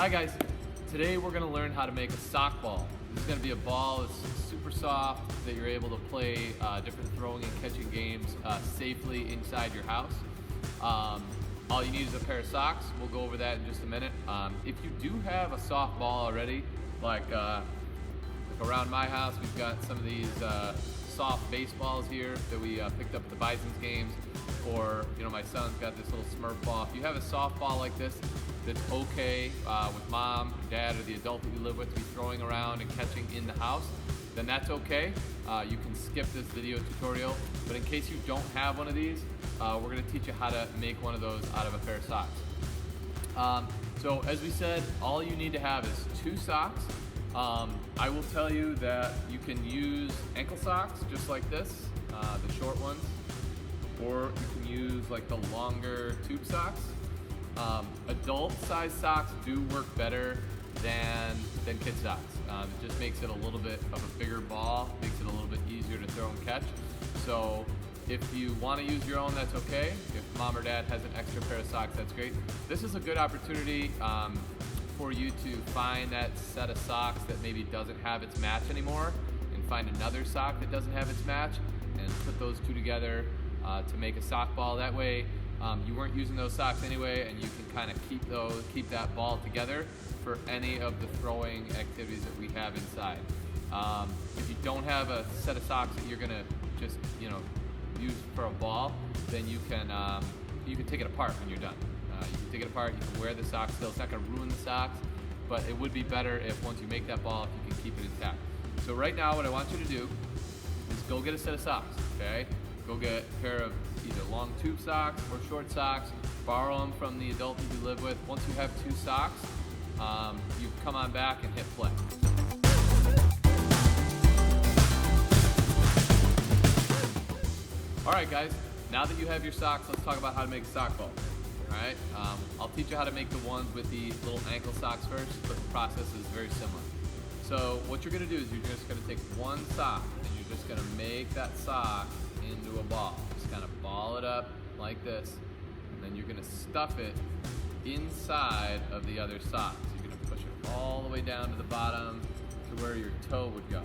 Hi guys, today we're going to learn how to make a sock ball. This is going to be a ball that's super soft that you're able to play different throwing and catching games safely inside your house. All you need is a pair of socks. We'll go over that in just a minute. If you do have a soft ball already, like around my house, we've got some of these soft baseballs here that we picked up at the Bison's games, or my son's got this little Smurf ball. If you have a soft ball like this that's okay with mom, dad, or the adult that you live with to be throwing around and catching in the house, then that's okay. You can skip this video tutorial, but in case you don't have one of these, we're going to teach you how to make one of those out of a pair of socks. So as we said, all you need to have is 2 socks. I will tell you that you can use ankle socks just like this, the short ones, or you can use like the longer tube socks. Adult size socks do work better than kid socks. It just makes it a little bit of a bigger ball, makes it a little bit easier to throw and catch. So if you want to use your own, that's okay. If mom or dad has an extra pair of socks, that's great. This is a good opportunity for you to find that set of socks that maybe doesn't have its match anymore, and find another sock that doesn't have its match, and put those two together to make a sock ball. That way you weren't using those socks anyway, and you can kind of keep that ball together for any of the throwing activities that we have inside. If you don't have a set of socks that you're gonna just use for a ball, then you can take it apart when you're done. You can take it apart, you can wear the socks still. It's not going to ruin the socks, but it would be better if once you make that ball, if you can keep it intact. So right now what I want you to do is go get a set of socks, okay? Go get a pair of either long tube socks or short socks. Borrow them from the adult that you live with. Once you have 2 socks, you come on back and hit play. All right guys, now that you have your socks, let's talk about how to make a sock ball. Alright, I'll teach you how to make the ones with the little ankle socks first, but the process is very similar. So what you're going to do is you're just going to take one sock and you're just going to make that sock into a ball. Just kind of ball it up like this, and then you're going to stuff it inside of the other sock. So you're going to push it all the way down to the bottom to where your toe would go.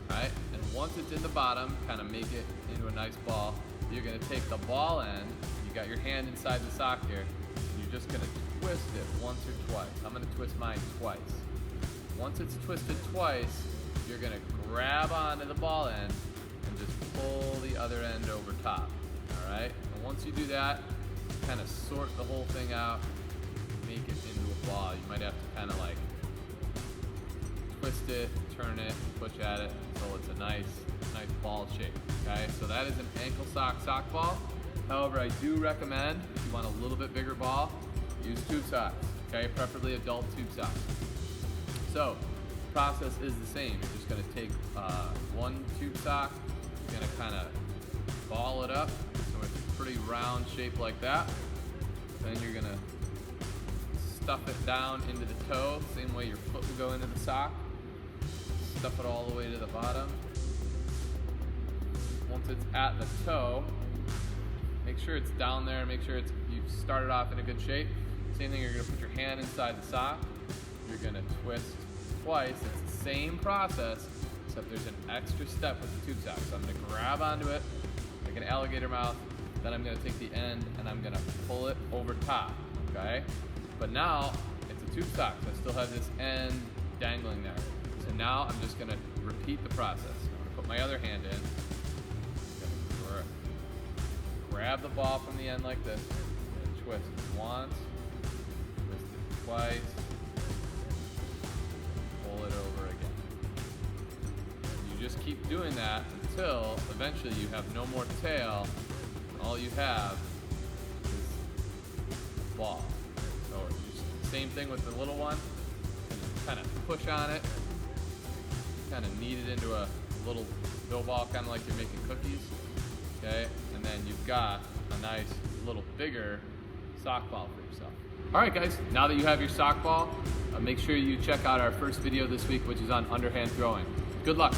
Alright, and once it's in the bottom, kind of make it into a nice ball. You're going to take the ball end. You got your hand inside the sock here, and you're just going to twist it once or twice. I'm going to twist mine twice. Once it's twisted twice, you're going to grab onto the ball end and just pull the other end over top. All right? And once you do that, kind of sort the whole thing out, make it into a ball. You might have to kind of like twist it, turn it, push at it until it's a nice ball shape. Okay? So that is an ankle sock ball. However, I do recommend, if you want a little bit bigger ball, use tube socks, okay? Preferably adult tube socks. So, the process is the same. You're just gonna take one tube sock, you're gonna kind of ball it up, so it's a pretty round shape like that. Then you're gonna stuff it down into the toe, same way your foot would go into the sock. Stuff it all the way to the bottom. Once it's at the toe, make sure it's down there, make sure you've started off in a good shape. Same thing, you're gonna put your hand inside the sock. You're gonna twist twice. It's the same process, except there's an extra step with the tube sock. So I'm gonna grab onto it like an alligator mouth, then I'm gonna take the end and I'm gonna pull it over top, okay? But now, it's a tube sock, so I still have this end dangling there. So now I'm just gonna repeat the process. I'm gonna put my other hand in, grab the ball from the end like this, and twist it once, twist it twice, pull it over again. You just keep doing that until eventually you have no more tail, and all you have is ball. So just same thing with the little one, kind of push on it, kind of knead it into a little dough ball, kind of like you're making cookies. Okay, and then you've got a nice little bigger sock ball for yourself. All right guys, now that you have your sock ball, make sure you check out our first video this week, which is on underhand throwing. Good luck.